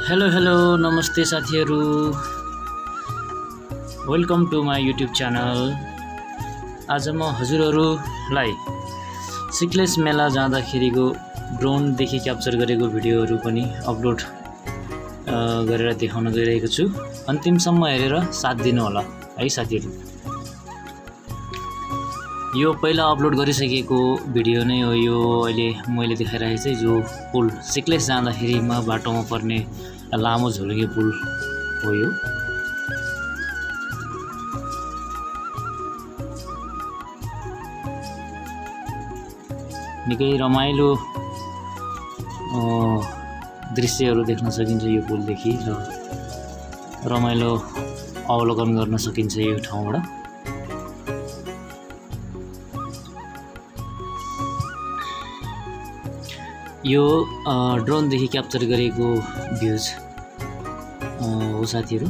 Hello नमस्ते साथीहरु, welcome to my YouTube channel. आज म हजुरहरुलाई सिक्लेस मेला जाँदाखेरिको ड्रोनदेखि क्याप्चर गरेको भिडियोहरु पनि अपलोड गरेर देखाउन गइरहेको छु। अन्तिमसम्म हेरेर साथ दिनु होला है साथीहरु। यो पहिला अपलोड गरिसकेको भिडियो नै हो। यो अहिले मैले देखाइरहेको चाहिँ जो पुल सिक्लेस जाँदाखेरिमा बाटोमा पर्ने लामो झोलुङ्गे पुल हो। यो निकै रमाइलो दृश्यहरू देख्न सकिन्छ यो पुलदेखि र रमाइलो अवलोकन गर्न सकिन्छ यो ठाउँबाट। यो ड्रोनदेखि क्याप्चर गरेको भ्यूज हो साथीहरु।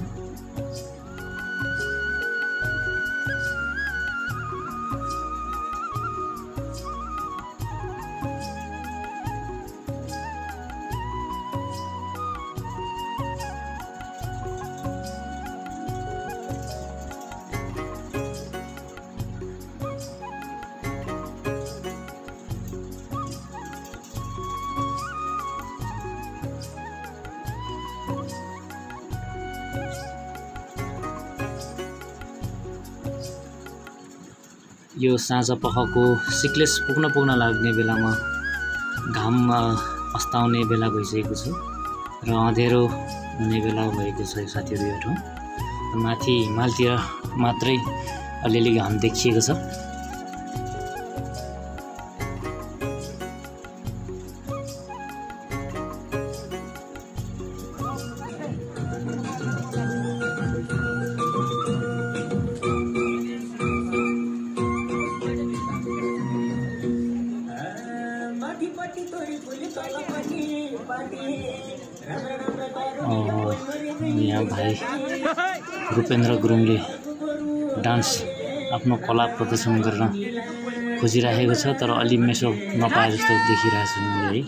यो साँझ पखको सिक्लेस पुग्न लाग्ने बेलामा घाम अस्ताउने बेला भइसकेको छ र अँधेरो हुने बेला भएको छ साथीहरु। यो ठाउँ माथि हिमालतिर मात्रै अलिअलि घाम देखिएको छ। यहाँ भाइ रूपेन्द्र गुरुङले डान्स आफ्नो कला प्रदर्शन गर्न खोजिरहेको छ, तर अलि मेसो नपाए जस्तो देखिरहेछ मैले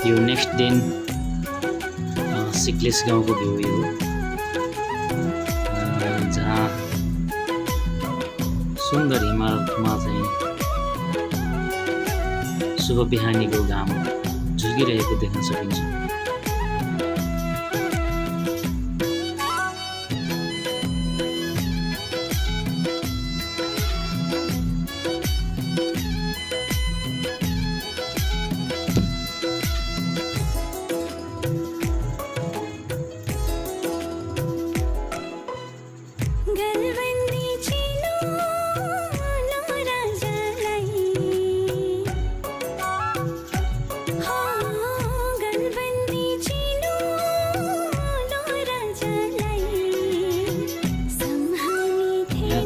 यो नेक्स्ट दिन सिक्लेस गाउँको भ्यू यो, जहाँ सुन्दर हिमालमा चाहिँ शुभ बिहानीको घाम झुल्किरहेको देख्न सकिन्छ।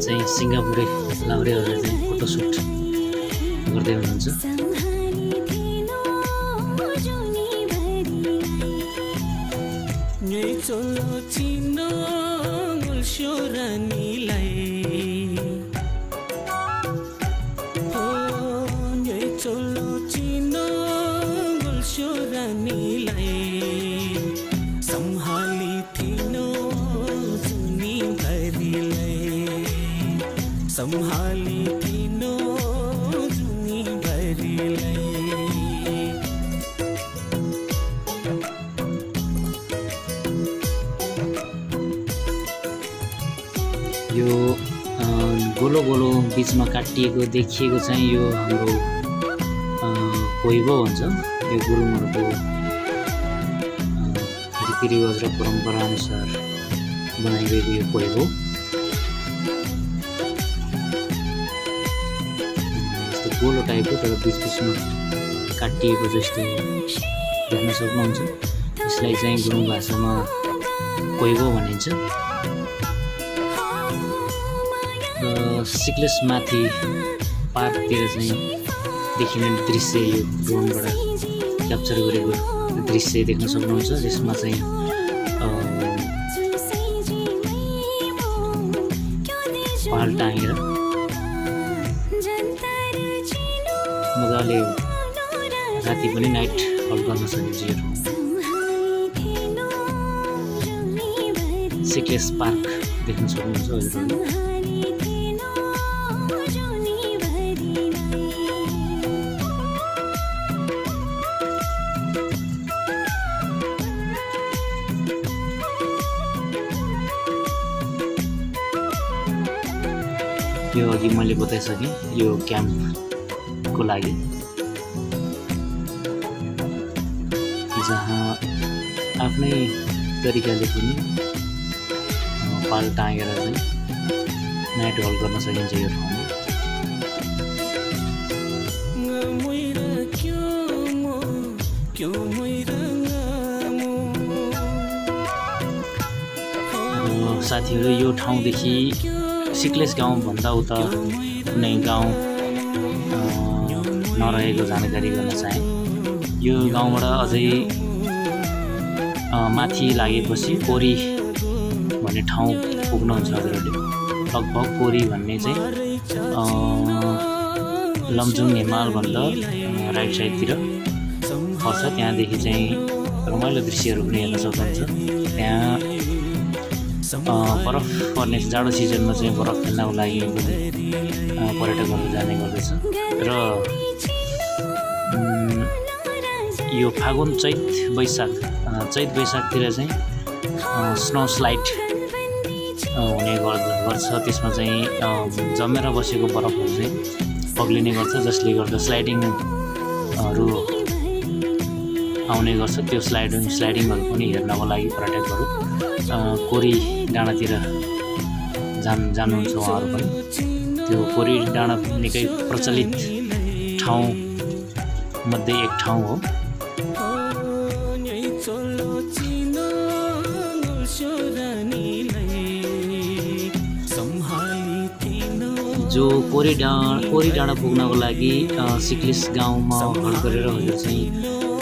चाहिँ सिङ्गापुरे लाउरेहरुले चाहिँ फोटो सुट गर्दै हुनुहुन्छ। सम्हाली तिनो जुनी भरिलाई यो गोलो गोलो बीचमा काटिएको देखिएको चाहिँ यो हाम्रो कोइबो हुन्छ। यो गुरुङहरुको रीतिरिवाज र परम्परा अनुसार बनाइएको यो कोइबो गोलो टाइपको, तर बीच बीचमा काटिएको जस्तो देख्न सक्नुहुन्छ। यसलाई चाहिँ गुरुङ भाषामा कोइगो भनिन्छ। र सिक्लेस माथि पार्कतिर चाहिँ देखिने दृश्य यो ड्रोनबाट क्याप्चर गरेको दृश्य देख्न सक्नुहुन्छ, जसमा चाहिँ पहाड टाँगेर मजाले राति पनि नाइट हल्ट गर्न सकिन्छ। यो सिक्लेस पार्क देख्न सक्नुहुन्छ हजुरहरूले। यो अघि मैले बताइसकेँ, यो क्याम्पको लागि जहाँ आफ्नै तरिकाले पनि पाल टाँगेर चाहिँ नाइट हल्ट गर्न सकिन्छ यो ठाउँमा। साथीहरू, यो ठाउँदेखि सिक्लेस गाउँभन्दा उता कुनै गाउँ नरहेको जानकारी गर्न चाहे। यो गाउँबाट अझै माथि लागेपछि पोरी भन्ने ठाउँ पुग्नुहुन्छ हजुरहरूले। लगभग पोरी भन्ने चाहिँ लमजुङ हिमालभन्दा राइट साइडतिर पर्छ। त्यहाँदेखि चाहिँ रमाइलो दृश्यहरू पनि हेर्न सक्नुहुन्छ। त्यहाँ बरफ पर्ने जाडो सिजनमा चाहिँ बरफ खेल्नको लागि पर्यटकहरू जाने गर्दछ। र यो फागुन चैत वैशाखतिर चाहिँ स्नो स्लाइड हुने गर्छ। त्यसमा चाहिँ जमेर बसेको बरफहरू चाहिँ पग्लिने गर्छ, जसले गर्दा स्लाइडिङहरू आउने गर्छ। त्यो स्लाइडिङहरू पनि हेर्नको लागि पर्यटकहरू कोरी डाँडातिर जानुहुन्छ उहाँहरू पनि। त्यो कोरी डाँडा निकै प्रचलित ठाउँ मध्ये एक ठाउँ हो। जो कोरी डाँडा पुग्नको लागि सिक्लेस गाउँमा हल्ट गरेर हजुर चाहिँ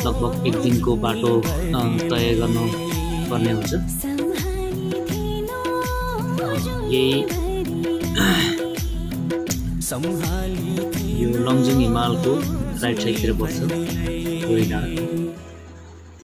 लगभग एक दिनको बाटो तय गर्नु पर्ने हुन्छ। यही यो लमजुङ हिमालको राइट साइडतिर पर्छ कोरी डाँडा।